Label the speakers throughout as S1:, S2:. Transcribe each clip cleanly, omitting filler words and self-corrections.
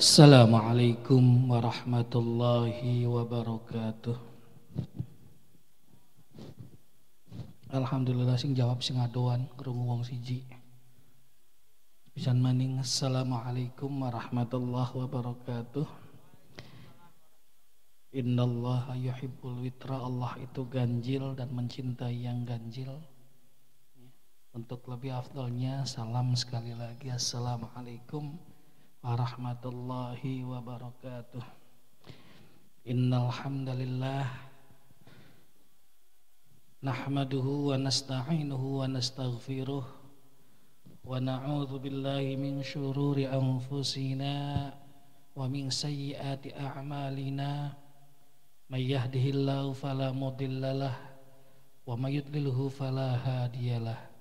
S1: Assalamualaikum warahmatullahi wabarakatuh. Alhamdulillah sing jawab sing adoan krungu wong siji. Pisan maning assalamualaikum warahmatullahi wabarakatuh. Innallaha yuhibbul witra, Allah itu ganjil dan mencintai yang ganjil. Untuk lebih afdalnya salam sekali lagi, assalamualaikum warahmatullahi wabarakatuh. Innal hamdalillah nahmaduhu wa nasta'inuhu wa nastaghfiruh wa na'udzu billahi min syururi anfusina wa min sayyiati a'malina. May yahdihillahu fala mudhillalah wa may yudlilhu fala hadiyalah.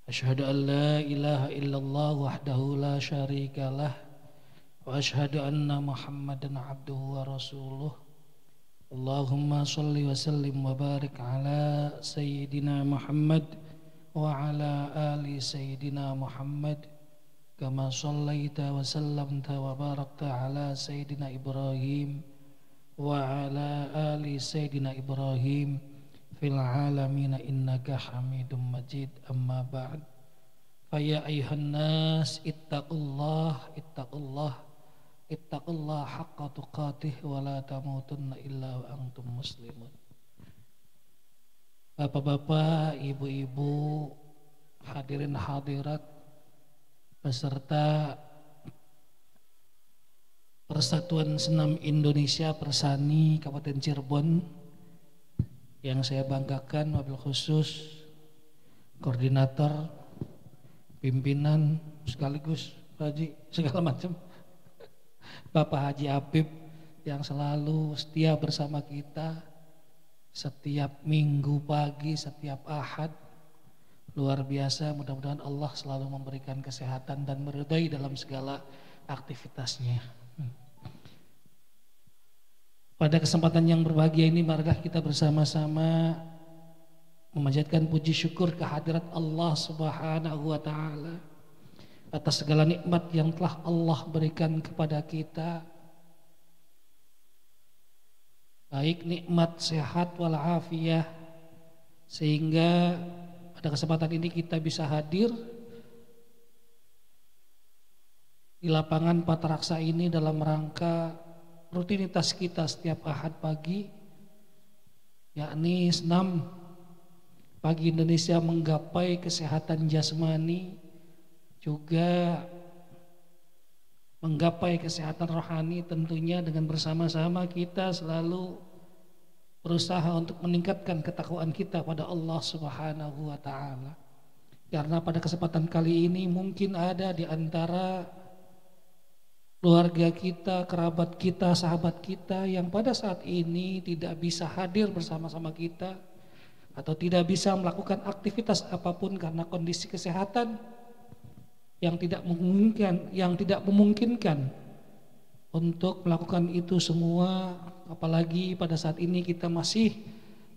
S1: Asyhadu an la ilaha illallah wahdahu la syarikalah wa asyhadu anna Muhammadan abduhu wa rasuluh. Allahumma shalli wa sallim wa barik ala sayyidina Muhammad wa ala ali sayyidina Muhammad kama shallaita wa sallamta wa barakta ala sayyidina Ibrahim wa ala ali sayyidina Ibrahim fil alamin innaka hamidum majid. Amma ba'd, faya ayuhan nas ittaqullah haqqa tuqatih wa la tamutunna illa wa antum muslimun. Bapak-bapak, ibu-ibu, hadirin hadirat beserta Persatuan Senam Indonesia Persani Kabupaten Cirebon yang saya banggakan, wabil khusus koordinator, pimpinan sekaligus Haji segala macam Bapak Haji Apip yang selalu setia bersama kita setiap minggu pagi, setiap ahad. Luar biasa, mudah-mudahan Allah selalu memberikan kesehatan dan meridai dalam segala aktivitasnya. Pada kesempatan yang berbahagia ini, marilah kita bersama-sama memanjatkan puji syukur kehadirat Allah Subhanahu wa Ta'ala atas segala nikmat yang telah Allah berikan kepada kita, baik nikmat sehat walafiat, sehingga pada kesempatan ini kita bisa hadir di lapangan Patraksha ini dalam rangka rutinitas kita setiap ahad pagi, yakni senam pagi Indonesia menggapai kesehatan jasmani, juga menggapai kesehatan rohani. Tentunya dengan bersama-sama kita selalu berusaha untuk meningkatkan ketakwaan kita pada Allah Subhanahu wa Ta'ala. Karena pada kesempatan kali ini mungkin ada di antara keluarga kita, kerabat kita, sahabat kita yang pada saat ini tidak bisa hadir bersama-sama kita atau tidak bisa melakukan aktivitas apapun karena kondisi kesehatan yang tidak memungkinkan untuk melakukan itu semua. Apalagi pada saat ini kita masih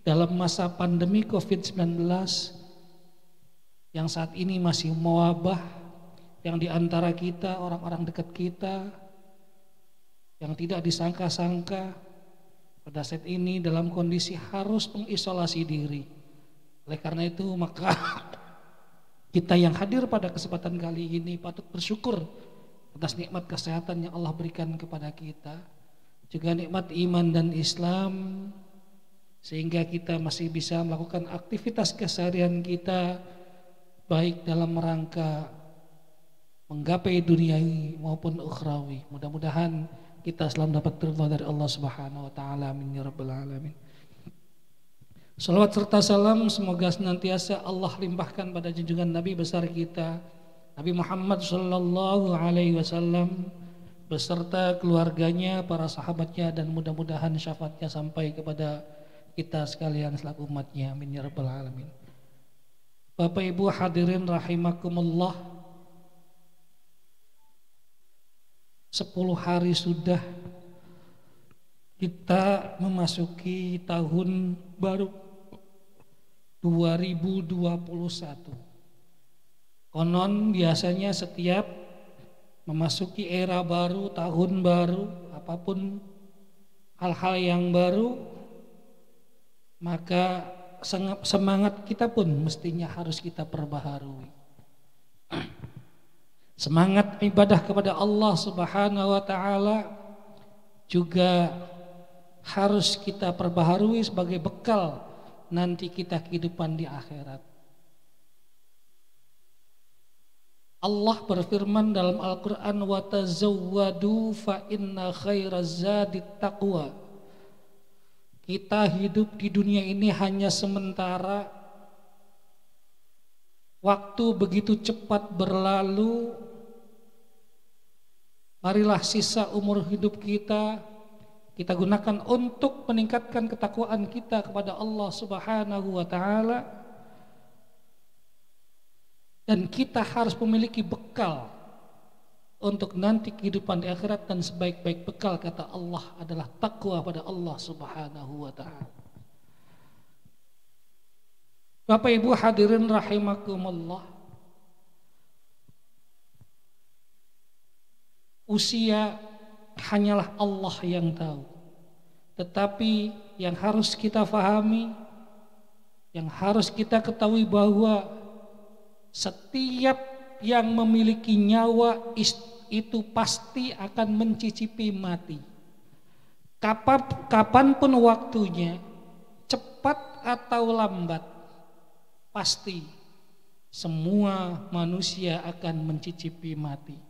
S1: dalam masa pandemi COVID-19 yang saat ini masih mewabah, yang diantara kita, orang-orang dekat kita yang tidak disangka-sangka pada saat ini dalam kondisi harus mengisolasi diri. Oleh karena itu maka kita yang hadir pada kesempatan kali ini patut bersyukur atas nikmat kesehatan yang Allah berikan kepada kita, juga nikmat iman dan Islam, sehingga kita masih bisa melakukan aktivitas keseharian kita baik dalam rangka menggapai duniawi maupun ukhrawi. Mudah-mudahan kita selalu dapat ridha dari Allah Subhanahu wa Ta'ala. Amin ya rabbal alamin. Salawat serta salam semoga senantiasa Allah limpahkan pada junjungan Nabi besar kita Nabi Muhammad sallallahu alaihi wasallam beserta keluarganya, para sahabatnya, dan mudah-mudahan syafaatnya sampai kepada kita sekalian selaku umatnya. Amin ya rabbal alamin. Bapak Ibu hadirin rahimakumullah, 10 hari sudah kita memasuki tahun baru 2021. Konon biasanya setiap memasuki era baru, tahun baru, apapun hal-hal yang baru, maka semangat kita pun mestinya harus kita perbaharui. Semangat ibadah kepada Allah Subhanahu wa taala juga harus kita perbaharui sebagai bekal nanti kita kehidupan di akhirat. Allah berfirman dalam Al-Quran, wa tazawwadu fa inna khairaz zadi taqwa. Kita hidup di dunia ini hanya sementara, waktu begitu cepat berlalu. Marilah sisa umur hidup kita gunakan untuk meningkatkan ketakwaan kita kepada Allah Subhanahu wa taala. Dan kita harus memiliki bekal untuk nanti kehidupan di akhirat, dan sebaik-baik bekal kata Allah adalah takwa pada Allah Subhanahu wa taala. Bapak Ibu hadirin rahimakumullah, usia hanyalah Allah yang tahu. Tetapi yang harus kita fahami, yang harus kita ketahui bahwa setiap yang memiliki nyawa itu pasti akan mencicipi mati. Kapanpun waktunya, cepat atau lambat, pasti semua manusia akan mencicipi mati.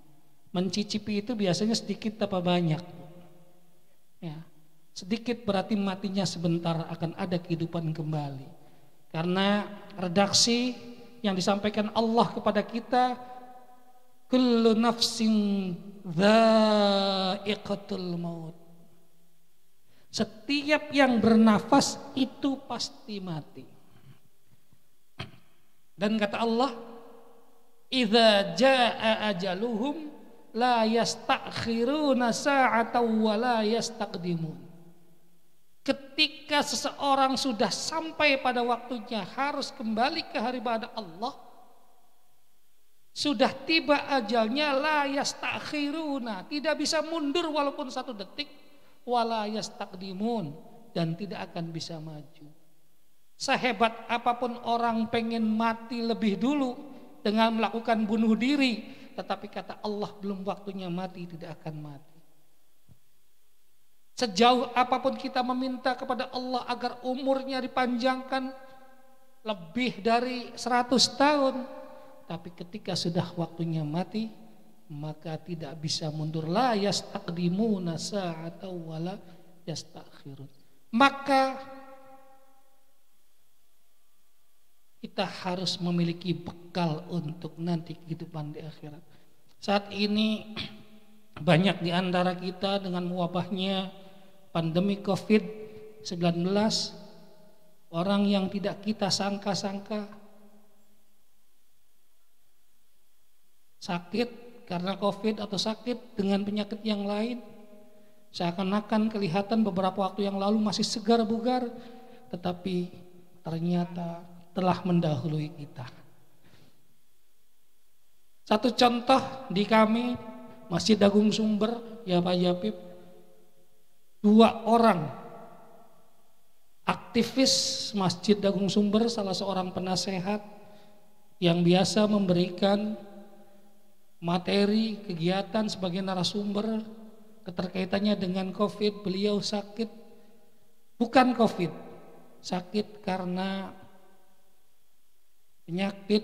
S1: Mencicipi itu biasanya sedikit apa banyak. Ya, sedikit berarti matinya sebentar, akan ada kehidupan kembali. Karena redaksi yang disampaikan Allah kepada kita, kullu nafsin dha'iqatul maut. Setiap yang bernafas itu pasti mati. Dan kata Allah, idza jaa ajaluhum la yastakhiruna sa'atan wa la yastaqdimun. Ketika seseorang sudah sampai pada waktunya harus kembali ke haribat Allah, sudah tiba ajalnya, la yastakhiruna, tidak bisa mundur walaupun 1 detik, wala yastaqdimun, dan tidak akan bisa maju. Sehebat apapun orang pengen mati lebih dulu dengan melakukan bunuh diri, tetapi kata Allah belum waktunya mati, tidak akan mati. Sejauh apapun kita meminta kepada Allah agar umurnya dipanjangkan lebih dari 100 tahun, tapi ketika sudah waktunya mati, maka tidak bisa mundur. La yastaqdimuna sa'atan wala yastakhirun. Maka kita harus memiliki bekal untuk nanti kehidupan di akhirat. Saat ini banyak di antara kita dengan wabahnya pandemi COVID-19, orang yang tidak kita sangka-sangka sakit karena COVID atau sakit dengan penyakit yang lain, seakan-akan kelihatan beberapa waktu yang lalu masih segar bugar, tetapi ternyata telah mendahului kita. Satu contoh di kami Masjid Agung Sumber, ya Pak Japip, 2 orang aktivis Masjid Agung Sumber, salah seorang penasehat yang biasa memberikan materi kegiatan sebagai narasumber keterkaitannya dengan COVID. Beliau sakit, bukan COVID, sakit karena penyakit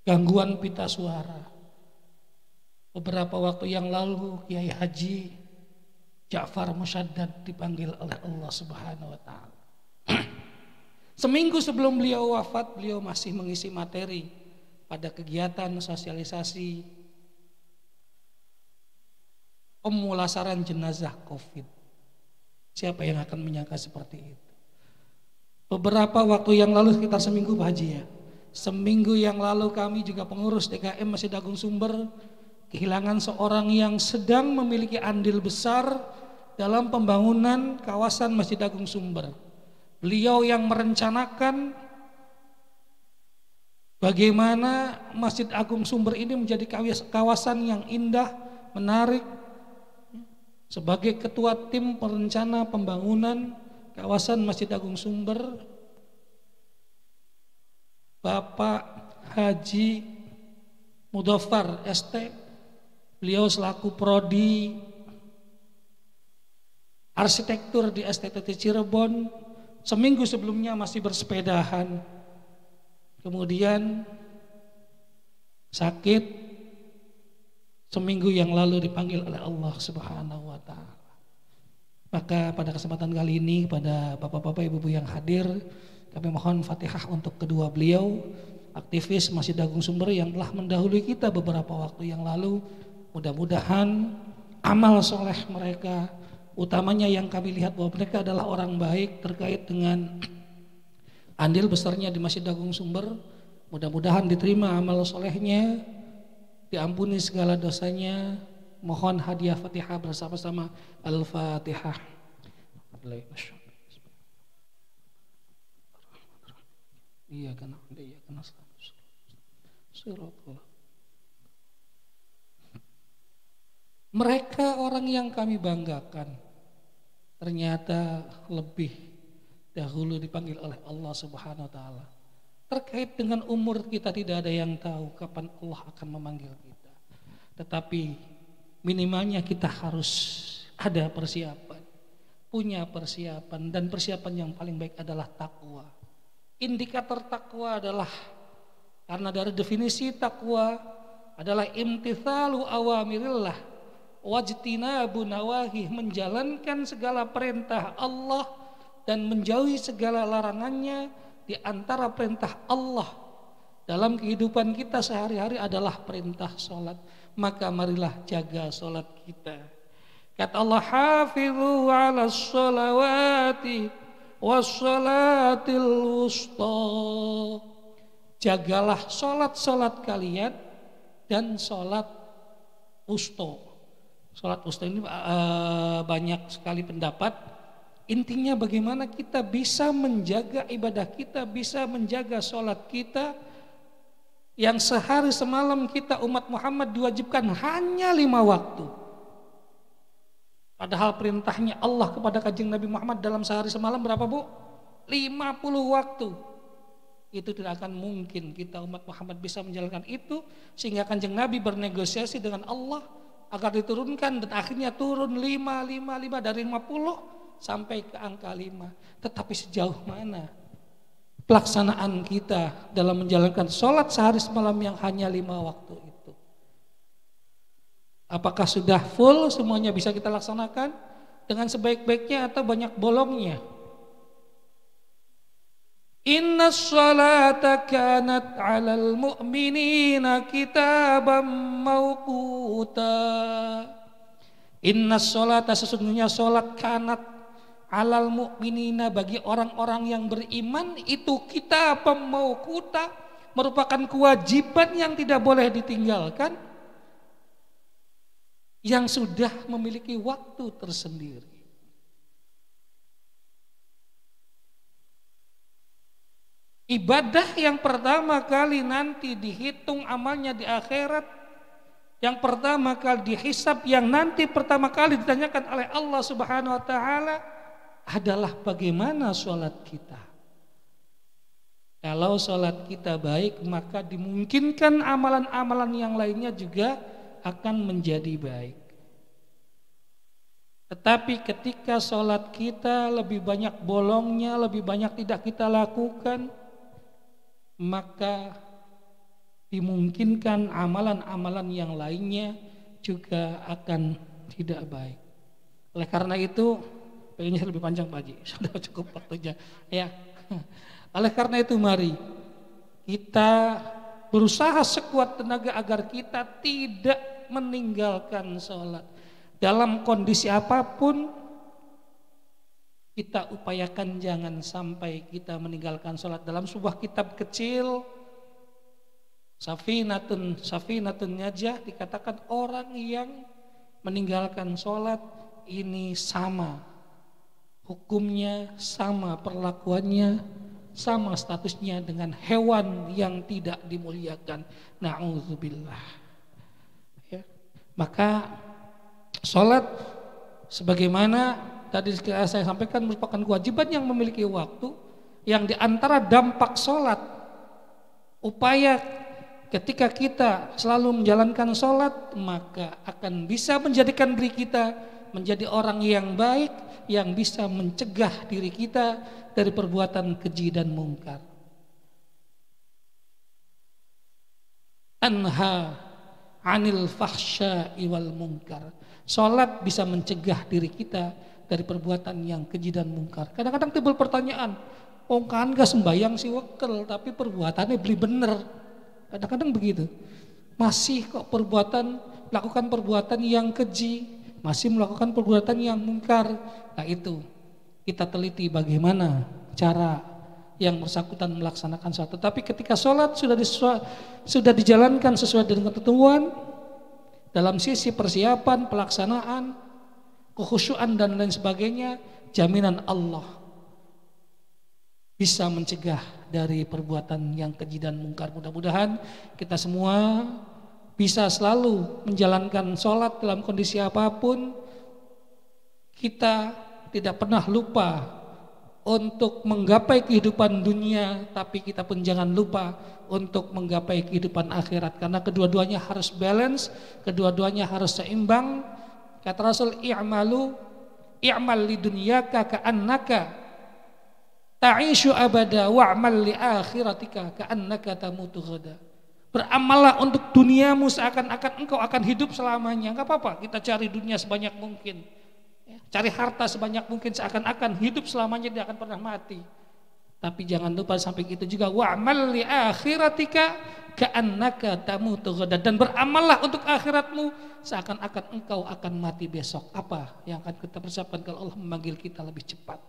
S1: gangguan pita suara. Beberapa waktu yang lalu Kiai Haji Ja'far Musyaddad dipanggil oleh Allah Subhanahu wa taala. Seminggu sebelum beliau wafat, beliau masih mengisi materi pada kegiatan sosialisasi pemulasaran jenazah COVID. Siapa yang akan menyangka seperti itu? Beberapa waktu yang lalu, sekitar seminggu Pak Haji ya, seminggu yang lalu kami juga pengurus DKM Masjid Agung Sumber kehilangan seorang yang sedang memiliki andil besar dalam pembangunan kawasan Masjid Agung Sumber. Beliau yang merencanakan Bagaimana Masjid Agung Sumber ini menjadi kawasan yang indah, menarik. Sebagai ketua tim perencana pembangunan kawasan Masjid Agung Sumber, Bapak Haji Mudofar ST, beliau selaku prodi arsitektur di STTT Cirebon, seminggu sebelumnya masih bersepedahan. Kemudian sakit, seminggu yang lalu dipanggil oleh Allah Subhanahu wa Ta'ala. Maka pada kesempatan kali ini, pada bapak-bapak ibu-ibu yang hadir, kami mohon Fatihah untuk kedua beliau, aktivis Masjid Agung Sumber yang telah mendahului kita beberapa waktu yang lalu. Mudah-mudahan amal soleh mereka, utamanya yang kami lihat bahwa mereka adalah orang baik terkait dengan andil besarnya di Masjid Agung Sumber, mudah-mudahan diterima amal solehnya, diampuni segala dosanya. Mohon hadiah Fatihah bersama-sama. Al-Fatihah. Iya kan, iya kan. Mereka orang yang kami banggakan, ternyata lebih dahulu dipanggil oleh Allah Subhanahu wa Ta'ala. Terkait dengan umur kita tidak ada yang tahu kapan Allah akan memanggil kita. Tetapi minimalnya kita harus ada persiapan, punya persiapan, dan persiapan yang paling baik adalah takwa. Indikator takwa adalah, karena dari definisi takwa adalah imtithalu awamirillah wajtinabu nawahi, menjalankan segala perintah Allah dan menjauhi segala larangannya. Di antara perintah Allah dalam kehidupan kita sehari-hari adalah perintah sholat. Maka marilah jaga sholat kita. Kata Allah, hafizu ala sholawati wassolatil wusta. Jagalah sholat-sholat kalian dan sholat wusta. Sholat wusta ini banyak sekali pendapat. Intinya bagaimana kita bisa menjaga ibadah kita, bisa menjaga sholat kita yang sehari semalam kita umat Muhammad diwajibkan hanya 5 waktu. Padahal perintahnya Allah kepada kanjeng Nabi Muhammad dalam sehari semalam berapa, Bu? 50 waktu. Itu tidak akan mungkin kita umat Muhammad bisa menjalankan itu, sehingga kanjeng Nabi bernegosiasi dengan Allah agar diturunkan, dan akhirnya turun 5 dari 50 sampai ke angka 5. Tetapi sejauh mana pelaksanaan kita dalam menjalankan sholat sehari semalam yang hanya 5 waktu itu? Apakah sudah full semuanya bisa kita laksanakan dengan sebaik-baiknya atau banyak bolongnya? Inna sholata kanat 'alal mu'minina kitaban mawquta. Inna sholata, sesungguhnya sholat, kanat 'alal mu'minina, bagi orang-orang yang beriman itu kitaban mawquta, merupakan kewajiban yang tidak boleh ditinggalkan, yang sudah memiliki waktu tersendiri. Ibadah yang pertama kali nanti dihitung amalnya di akhirat, yang pertama kali dihisab, yang nanti pertama kali ditanyakan oleh Allah Subhanahu wa Ta'ala adalah bagaimana sholat kita. Kalau sholat kita baik, maka dimungkinkan amalan-amalan yang lainnya juga akan menjadi baik. Tetapi ketika sholat kita lebih banyak bolongnya, lebih banyak tidak kita lakukan, maka dimungkinkan amalan-amalan yang lainnya juga akan tidak baik. Oleh karena itu, ini lebih panjang Pak Haji, sudah cukup waktunya ya. Oleh karena itu mari kita berusaha sekuat tenaga agar kita tidak meninggalkan sholat. Dalam kondisi apapun kita upayakan jangan sampai kita meninggalkan sholat. Dalam sebuah kitab kecil Safinatun Najah dikatakan orang yang meninggalkan sholat ini sama hukumnya, sama perlakuannya sama statusnya dengan hewan yang tidak dimuliakan. Na'udzubillah. Ya. Maka sholat sebagaimana tadi saya sampaikan merupakan kewajiban yang memiliki waktu, yang diantara dampak sholat, upaya ketika kita selalu menjalankan sholat, maka akan bisa menjadikan diri kita menjadi orang yang baik, yang bisa mencegah diri kita dari perbuatan keji dan mungkar. Anha anil fahsya'i wal munkar. Sholat bisa mencegah diri kita dari perbuatan yang keji dan mungkar. Kadang-kadang timbul pertanyaan, oh kan gak sembayang sih wekel, tapi perbuatannya beli bener. Kadang-kadang begitu. Masih kok melakukan perbuatan yang keji, masih melakukan perbuatan yang mungkar. Nah itu kita teliti bagaimana cara yang bersangkutan melaksanakan sholat. Tetapi ketika sholat sudah dijalankan sesuai dengan ketentuan dalam sisi persiapan, pelaksanaan, kekhusyuan dan lain sebagainya, jaminan Allah bisa mencegah dari perbuatan yang keji dan mungkar. Mudah-mudahan kita semua bisa selalu menjalankan sholat dalam kondisi apapun. Kita tidak pernah lupa untuk menggapai kehidupan dunia, tapi kita pun jangan lupa untuk menggapai kehidupan akhirat, karena kedua-duanya harus balance, kedua-duanya harus seimbang. Kata Rasul, i'mal li dunyaka ka'annaka ta'ishu abada wa'mal li akhiratika ka'annaka tamutu ghada. Beramallah untuk duniamu seakan-akan engkau akan hidup selamanya. Enggak apa-apa kita cari dunia sebanyak mungkin, cari harta sebanyak mungkin seakan-akan hidup selamanya, dia akan pernah mati. Tapi jangan lupa sampai itu juga, wa'mal li akhiratika ka'annaka tamutu ghada, dan beramallah untuk akhiratmu seakan-akan engkau akan mati besok. Apa yang akan kita persiapkan kalau Allah memanggil kita lebih cepat?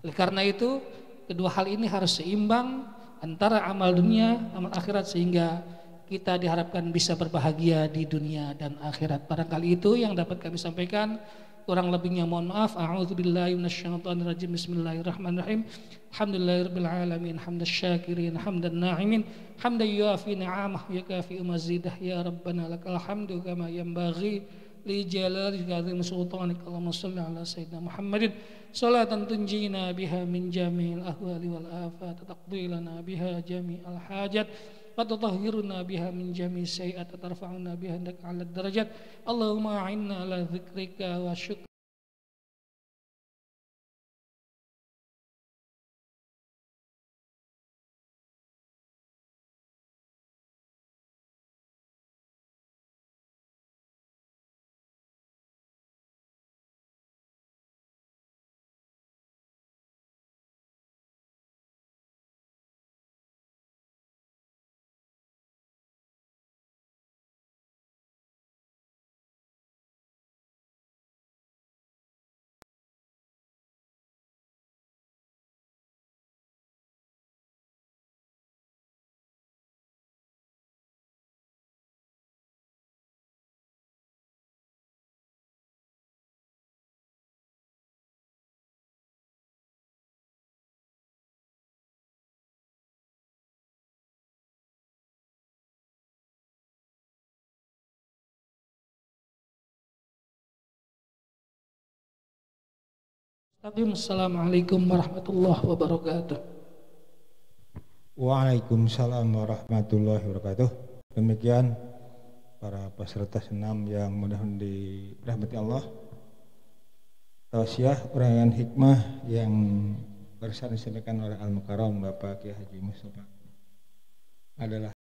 S1: Oleh karena itu, kedua hal ini harus seimbang antara amal dunia, amal akhirat, sehingga kita diharapkan bisa berbahagia di dunia dan akhirat. Barangkali itu yang dapat kami sampaikan. Kurang lebihnya mohon maaf. A'udzubillahi minasyaitonirrajim. Bismillahirrahmanirrahim. Alhamdulillahirabbil alamin, hamdasyakirin, hamdan na'imin, hamdan yuafi ni'amah yakafi mazidah. Ya Rabbana lakal hamdu kama yanbaghi li jalalika azim sultanik. Allahumma shalli ala sayyidina Muhammadin salatan tunjina biha min jami'il ahwali wal afat, taqdi lana biha jami'al hajat, wa tutahhiruna biha min jami'i sayyi'at, tarfa'una biha indaka 'ala darajat. Allahumma a'inna ala dzikrika wa syukrika. Assalamualaikum warahmatullahi wabarakatuh.
S2: Waalaikumsalam warahmatullahi wabarakatuh. Demikian para peserta senam yang mudah-mudahan dirahmati Allah. Tausiah uraian hikmah yang barusan disampaikan oleh Al Mukarram Bapak Kiai Haji Mustafa adalah